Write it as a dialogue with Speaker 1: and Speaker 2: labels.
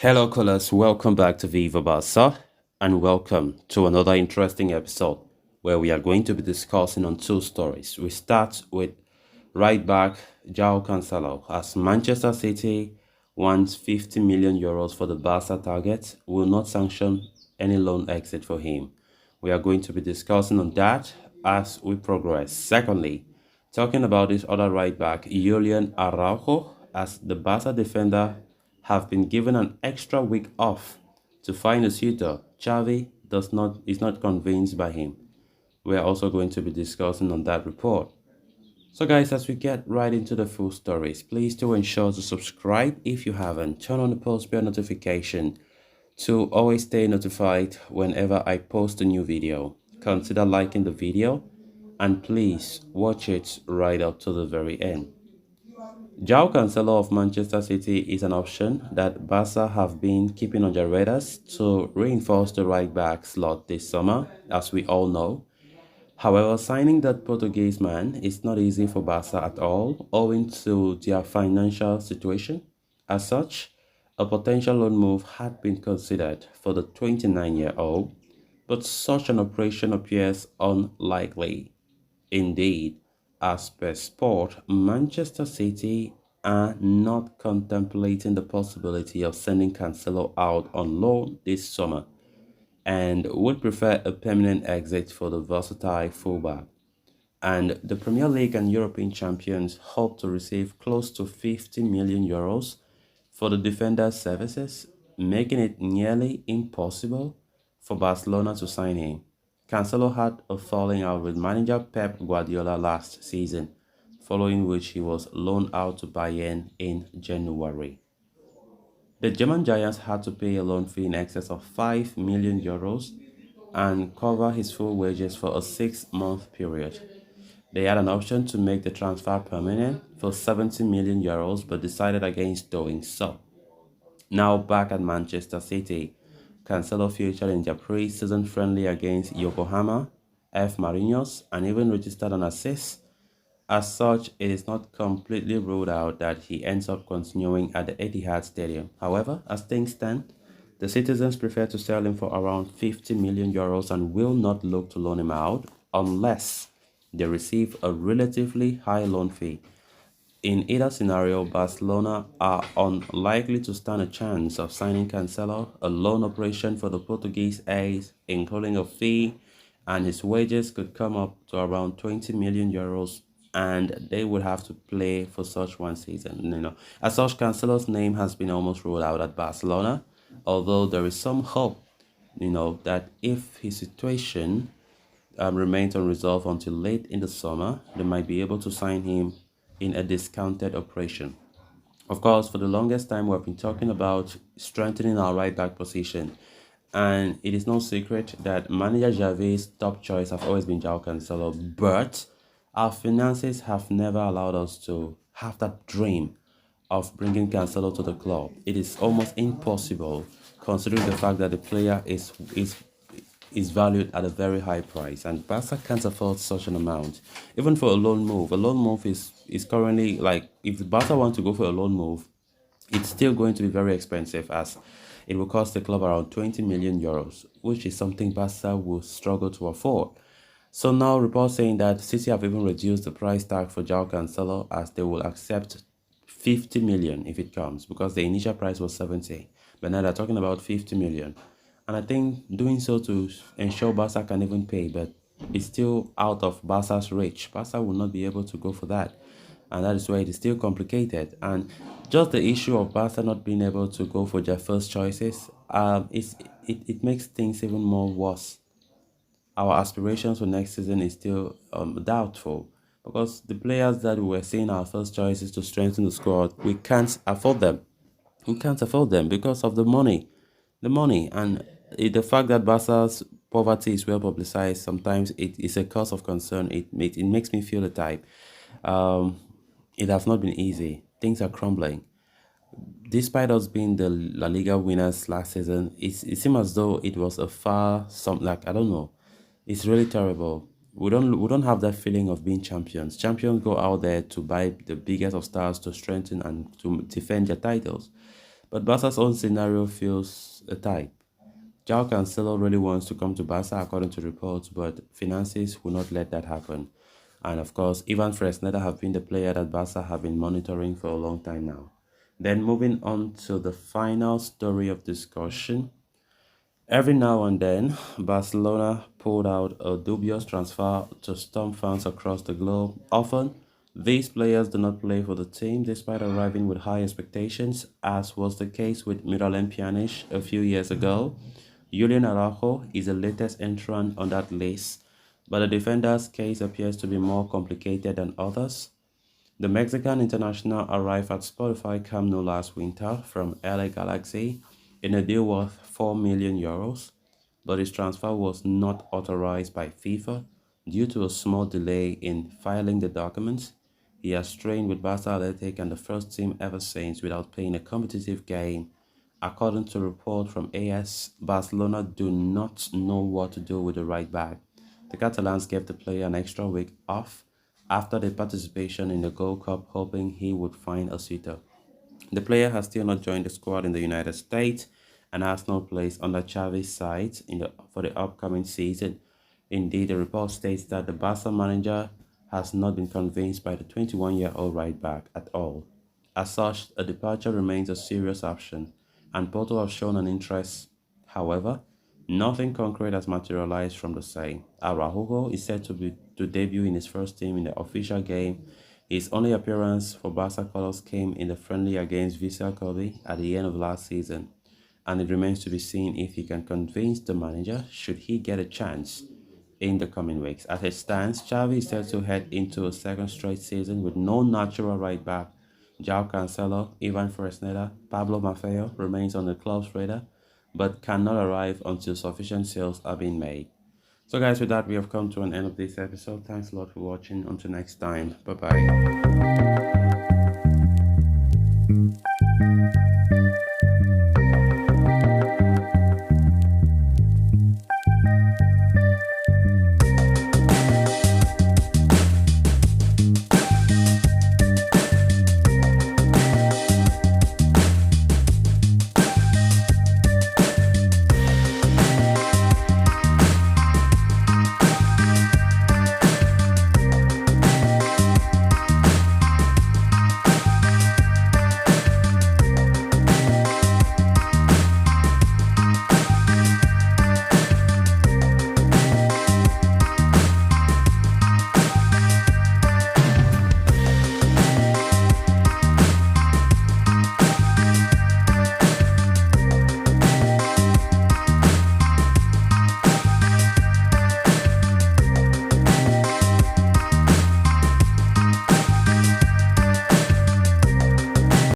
Speaker 1: Hello, callers. Welcome back to Viva Barca, and welcome to another interesting episode where we are going to be discussing on two stories. We start with right back Joao Cancelo, as Manchester City wants 50 million euros for the Barca target, will not sanction any loan exit for him. We are going to be discussing on that as we progress. Secondly, talking about this other right back, Julian Araujo, as the Barca defender have been given an extra week off to find a suitor. Xavi is not convinced by him. We are also going to be discussing on that report. So guys, as we get right into the full stories, please do ensure to subscribe if you haven't. Turn on the post bell notification to always stay notified whenever I post a new video. Consider liking the video and please watch it right up to the very end. Joao Cancelo of Manchester City is an option that Barca have been keeping on their radars to reinforce the right back slot this summer, as we all know. However, signing that Portuguese man is not easy for Barca at all, owing to their financial situation. As such, a potential loan move had been considered for the 29-year-old, but such an operation appears unlikely. Indeed, as per Sport, Manchester City are not contemplating the possibility of sending Cancelo out on loan this summer and would prefer a permanent exit for the versatile fullback. And the Premier League and European champions hope to receive close to 50 million euros for the defender's services, making it nearly impossible for Barcelona to sign him. Cancelo had a falling out with manager Pep Guardiola last season, following which he was loaned out to Bayern in January. The German Giants had to pay a loan fee in excess of 5 million euros and cover his full wages for a 6-month period. They had an option to make the transfer permanent for 70 million euros but decided against doing so. Now back at Manchester City, Cancelo featured in their pre-season friendly against Yokohama, F. Marinos, and even registered an assist. As such, it is not completely ruled out that he ends up continuing at the Etihad Stadium. However, as things stand, the citizens prefer to sell him for around 50 million euros and will not look to loan him out unless they receive a relatively high loan fee. In either scenario, Barcelona are unlikely to stand a chance of signing Cancelo. A loan operation for the Portuguese ace, including a fee, and his wages could come up to around 20 million euros, and they would have to play for such one season. As such, Cancelo's name has been almost ruled out at Barcelona, although there is some hope, that if his situation remains unresolved until late in the summer, they might be able to sign him in a discounted operation. Of course, for the longest time, we've been talking about strengthening our right back position. And it is no secret that manager Xavi's top choice have always been Joao Cancelo. But our finances have never allowed us to have that dream of bringing Cancelo to the club. It is almost impossible considering the fact that the player is valued at a very high price, and Barca can't afford such an amount. Even for a loan move, is currently, like, if Barca want to go for a loan move, it's still going to be very expensive, as it will cost the club around 20 million euros, which is something Barca will struggle to afford. So now reports saying that City have even reduced the price tag for Joao Cancelo, as they will accept 50 million if it comes, because the initial price was 70, but now they're talking about 50 million. And I think doing so to ensure Barca can even pay, but it's still out of Barca's reach. Barca will not be able to go for that. And that is why it is still complicated. And just the issue of Barca not being able to go for their first choices, it makes things even more worse. Our aspirations for next season is still doubtful, because the players that we were seeing our first choices to strengthen the squad, we can't afford them. We can't afford them because of the money. And the fact that Barca's poverty is well publicized, sometimes it is a cause of concern. It makes me feel the type. It has not been easy. Things are crumbling. Despite us being the La Liga winners last season, it seemed as though it was a far some, like, I don't know. It's really terrible. We don't have that feeling of being champions. Champions go out there to buy the biggest of stars to strengthen and to defend their titles. But Barca's own scenario feels a type. Joao Cancelo really wants to come to Barca according to reports, but finances will not let that happen. And of course, Ivan Fresneda have been the player that Barca have been monitoring for a long time now. Then moving on to the final story of discussion. Every now and then, Barcelona pulled out a dubious transfer to stump fans across the globe. Often, these players do not play for the team despite arriving with high expectations, as was the case with Miralem Pjanic a few years ago. Julian Araujo is the latest entrant on that list, but the defender's case appears to be more complicated than others. The Mexican international arrived at Spotify Camp Nou last winter from LA Galaxy in a deal worth €4 million, but his transfer was not authorized by FIFA due to a small delay in filing the documents. He has trained with Barca Athletic and the first team ever since without playing a competitive game. According to a report from AS, Barcelona do not know what to do with the right back. The Catalans gave the player an extra week off after the participation in the Gold Cup, hoping he would find a suitor. The player has still not joined the squad in the United States and has no place on the Xavi's side for the upcoming season. Indeed, the report states that the Barca manager has not been convinced by the 21-year-old right back at all. As such, a departure remains a serious option, and Porto have shown an interest. However, nothing concrete has materialized from the same. Araujo is set to debut in his first team in the official game. His only appearance for Barca colours came in the friendly against Vissel Kobe at the end of last season, and it remains to be seen if he can convince the manager should he get a chance in the coming weeks. As it stands, Xavi is set to head into a second straight season with no natural right back. Joao Cancelo, Ivan Fresneda, Pablo Maffeo remains on the club's radar, but cannot arrive until sufficient sales are being made. So guys, with that, we have come to an end of this episode. Thanks a lot for watching. Until next time, bye bye.